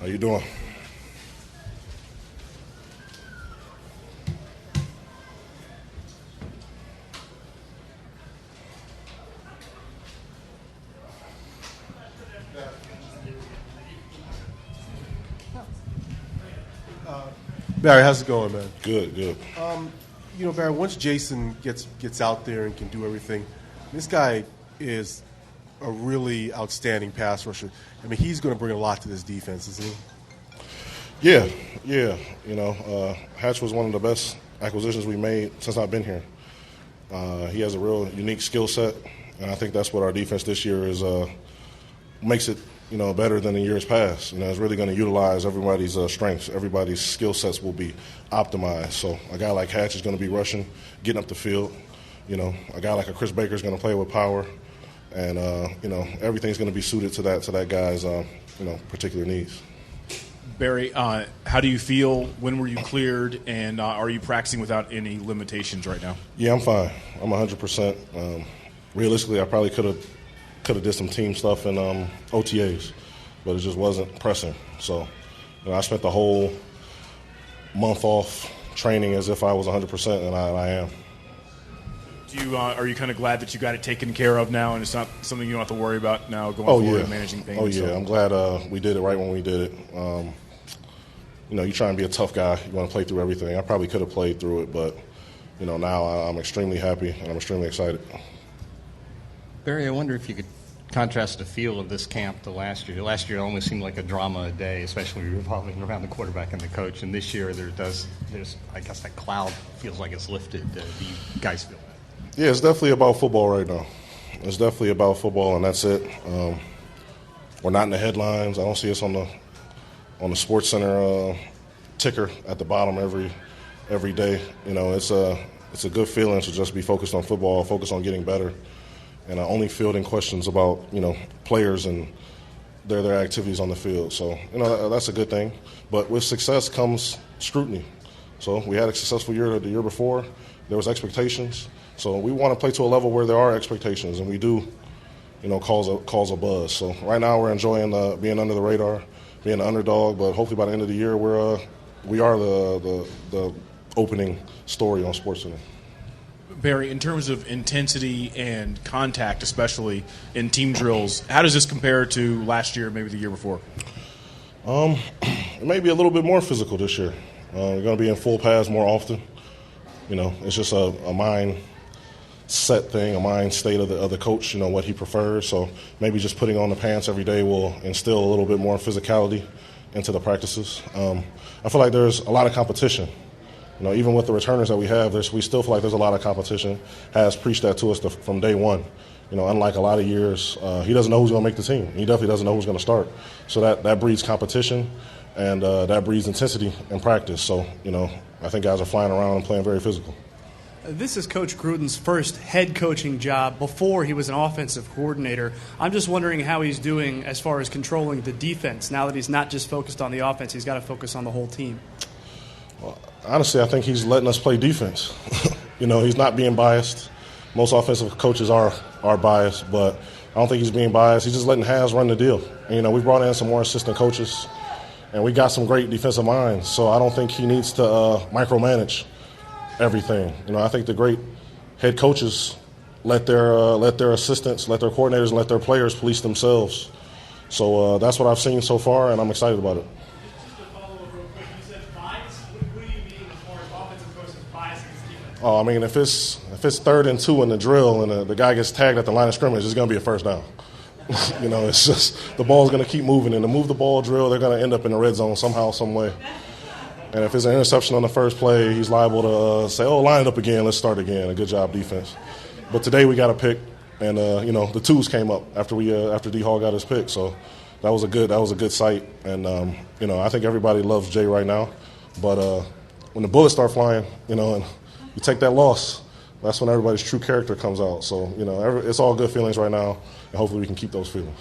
How you doing? Barry, how's it going, man? Good, good. Barry, once Jason gets out there and can do everything, this guy is a really outstanding pass rusher. I mean, he's going to bring a lot to this defense, isn't he? Yeah. Hatch was one of the best acquisitions we made since I've been here. He has a real unique skill set, and I think that's what our defense this year is makes it better than in years past. It's really going to utilize everybody's strengths. Everybody's skill sets will be optimized. So a guy like Hatch is going to be rushing, getting up the field. A guy like a Chris Baker is going to play with power, and everything's going to be suited to that guy's particular needs. Barry, how do you feel? When were you cleared, and are you practicing without any limitations right now? Yeah, I'm fine. I'm 100%. Realistically, I probably could have did some team stuff in OTAs, but it just wasn't pressing. So I spent the whole month off training as if I was 100%, and I am. Are you kind of glad that you got it taken care of now, and it's not something you don't have to worry about now going forward and managing things? Oh, yeah. I'm glad we did it right when we did it. You try and be a tough guy. You want to play through everything. I probably could have played through it, but, now I'm extremely happy and I'm extremely excited. Barry, I wonder if you could contrast the feel of this camp to last year. Last year it almost seemed like a drama a day, especially revolving around the quarterback and the coach. And this year there's I guess that cloud feels like it's lifted. Do you guys feel that? Yeah, it's definitely about football right now. It's definitely about football, and that's it. We're not in the headlines. I don't see us on the Sports Center ticker at the bottom every day. It's a good feeling to just be focused on football, focused on getting better, and only fielding questions about players and their activities on the field. So that's a good thing. But with success comes scrutiny. So we had a successful year the year before. There was expectations. So we want to play to a level where there are expectations, and we do, cause a buzz. So right now we're enjoying being under the radar, being an underdog. But hopefully by the end of the year we are the opening story on SportsCenter. Barry, in terms of intensity and contact, especially in team drills, how does this compare to last year, maybe the year before? It may be a little bit more physical this year. We're going to be in full pads more often. It's just a mind set thing, a mind state of the coach, what he prefers. So maybe just putting on the pants every day will instill a little bit more physicality into the practices. I feel like there's a lot of competition. Even with the returners that we have, we still feel like there's a lot of competition. Has preached that to us from day one. Unlike a lot of years, he doesn't know who's going to make the team. He definitely doesn't know who's going to start. So that breeds competition, and that breeds intensity in practice. So, I think guys are flying around and playing very physical. This is Coach Gruden's first head coaching job before he was an offensive coordinator. I'm just wondering how he's doing as far as controlling the defense. Now that he's not just focused on the offense, he's got to focus on the whole team. Well, honestly, I think he's letting us play defense. He's not being biased. Most offensive coaches are biased, but I don't think he's being biased. He's just letting Has run the deal. And, we brought in some more assistant coaches, and we got some great defensive minds. So I don't think he needs to micromanage everything. I think the great head coaches let their assistants, let their coordinators, let their players police themselves. So that's what I've seen so far, and I'm excited about it. Just to follow up real quick, you said bias. What do you mean as far as offensive coaches biasing his defense? Oh, I mean, if it's 3rd and 2 in the drill and the guy gets tagged at the line of scrimmage, it's going to be a first down. It's just the ball's going to keep moving. And to move the ball drill, they're going to end up in the red zone somehow, some way. And if it's an interception on the first play, he's liable to say, line it up again, let's start again. A good job, defense. But today we got a pick, and, the twos came up after D-Hall got his pick. So that was a good sight. And, I think everybody loves Jay right now. But when the bullets start flying, and you take that loss, that's when everybody's true character comes out. So, it's all good feelings right now, and hopefully we can keep those feelings.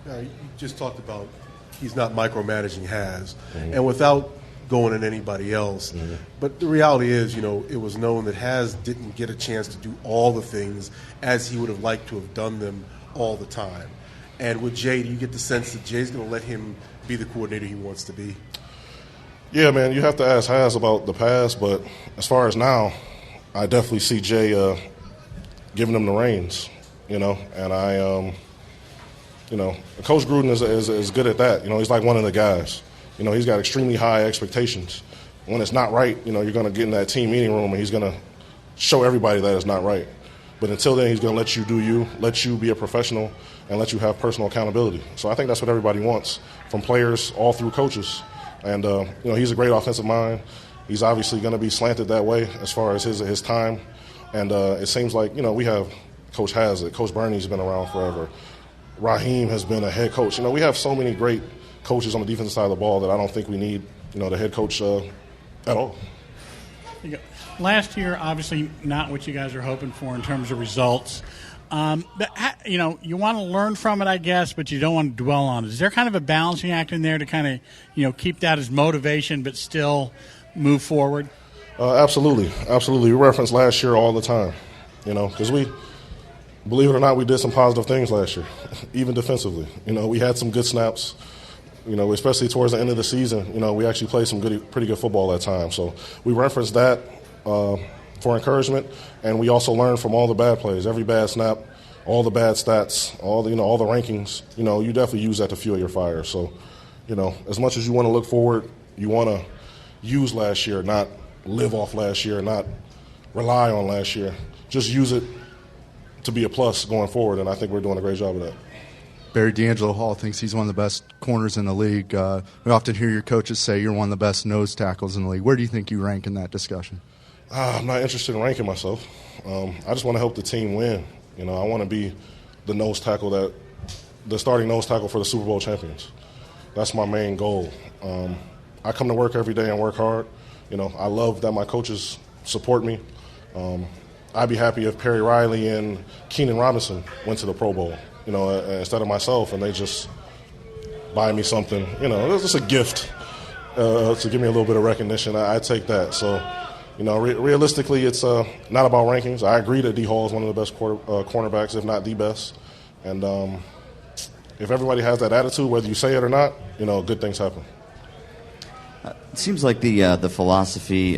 You just talked about he's not micromanaging Has. Mm-hmm. And without going at anybody else. Mm-hmm. But the reality is, it was known that Has didn't get a chance to do all the things as he would have liked to have done them all the time. And with Jay, do you get the sense that Jay's going to let him be the coordinator he wants to be? Yeah, man, you have to ask Haz about the past, but as far as now, I definitely see Jay giving him the reins, and Coach Gruden is good at that. He's like one of the guys. He's got extremely high expectations. When it's not right, you're going to get in that team meeting room and he's going to show everybody that it's not right. But until then, he's going to let you do you, let you be a professional, and let you have personal accountability. So I think that's what everybody wants, from players all through coaches. And, he's a great offensive mind. He's obviously going to be slanted that way as far as his time. And it seems like, we have Coach Hazard, Coach Burney's been around forever. Raheem has been a head coach. We have so many great coaches on the defensive side of the ball that I don't think we need, the head coach at all. Last year, obviously not what you guys are hoping for in terms of results. But, you want to learn from it, I guess, but you don't want to dwell on it. Is there kind of a balancing act in there to kind of, keep that as motivation but still move forward? Absolutely. Absolutely. We reference last year all the time, because we, believe it or not, we did some positive things last year, even defensively. We had some good snaps. Especially towards the end of the season, we actually played some pretty good football at times. So we reference that for encouragement, and we also learn from all the bad plays, every bad snap, all the bad stats, all the rankings. You definitely use that to fuel your fire. So, as much as you want to look forward, you want to use last year, not live off last year, not rely on last year. Just use it to be a plus going forward, and I think we're doing a great job of that. Barry D'Angelo Hall thinks he's one of the best corners in the league. We often hear your coaches say you're one of the best nose tackles in the league. Where do you think you rank in that discussion? I'm not interested in ranking myself. I just want to help the team win. I want to be the starting nose tackle for the Super Bowl champions. That's my main goal. I come to work every day and work hard. I love that my coaches support me. I'd be happy if Perry Riley and Keenan Robinson went to the Pro Bowl, instead of myself, and they just buy me something. It's just a gift to give me a little bit of recognition. I take that. So, realistically, it's not about rankings. I agree that D. Hall is one of the best cornerbacks, if not the best. And if everybody has that attitude, whether you say it or not, good things happen. It seems like the philosophy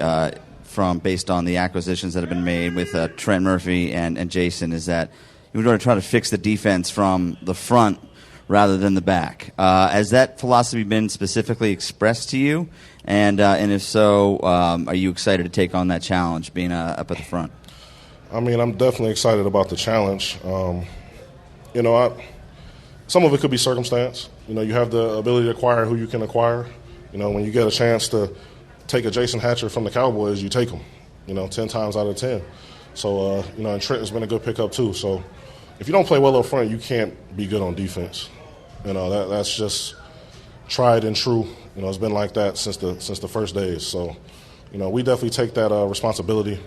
based on the acquisitions that have been made with Trent Murphy and Jason is that you're going to try to fix the defense from the front rather than the back. Has that philosophy been specifically expressed to you? And if so, are you excited to take on that challenge, being up at the front? I'm definitely excited about the challenge. Some of it could be circumstance. You have the ability to acquire who you can acquire. When you get a chance to take a Jason Hatcher from the Cowboys, you take him, 10 times out of 10. So, and Trent has been a good pickup too. So if you don't play well up front, you can't be good on defense. That's just tried and true. It's been like that since the first days. So, we definitely take that responsibility.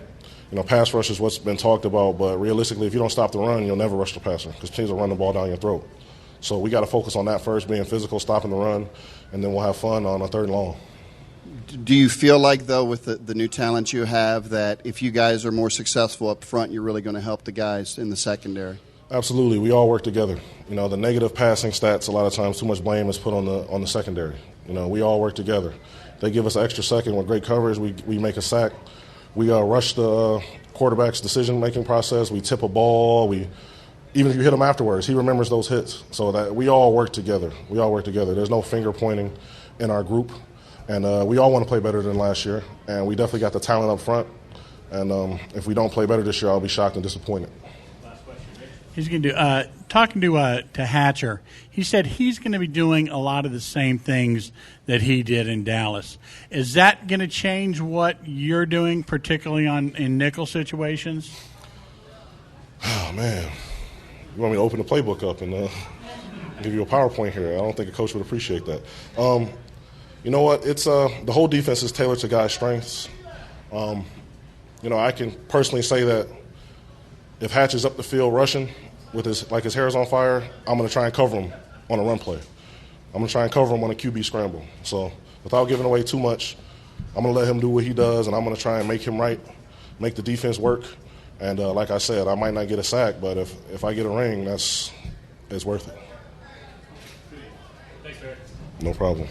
Pass rush is what's been talked about, but realistically, if you don't stop the run, you'll never rush the passer because teams will run the ball down your throat. So we got to focus on that first, being physical, stopping the run, and then we'll have fun on a third and long. Do you feel like, though, with the new talent you have, that if you guys are more successful up front, you're really going to help the guys in the secondary? Absolutely. We all work together. The negative passing stats, a lot of times too much blame is put on the secondary. We all work together. They give us an extra second with great coverage. We make a sack. We rush the quarterback's decision-making process. We tip a ball. Even if you hit him afterwards, he remembers those hits. So that we all work together. There's no finger pointing in our group. And we all want to play better than last year. And we definitely got the talent up front. And if we don't play better this year, I'll be shocked and disappointed. He's going to do talking to Hatcher. He said he's going to be doing a lot of the same things that he did in Dallas. Is that going to change what you're doing, particularly in nickel situations? Oh man, you want me to open the playbook up and give you a PowerPoint here? I don't think a coach would appreciate that. You know what? It's the whole defense is tailored to guys' strengths. I can personally say that if Hatch is up the field rushing with his hair is on fire, I'm going to try and cover him on a run play. I'm going to try and cover him on a QB scramble. So without giving away too much, I'm going to let him do what he does, and I'm going to try and make him right, make the defense work. And like I said, I might not get a sack, but if I get a ring, it's worth it. No problem.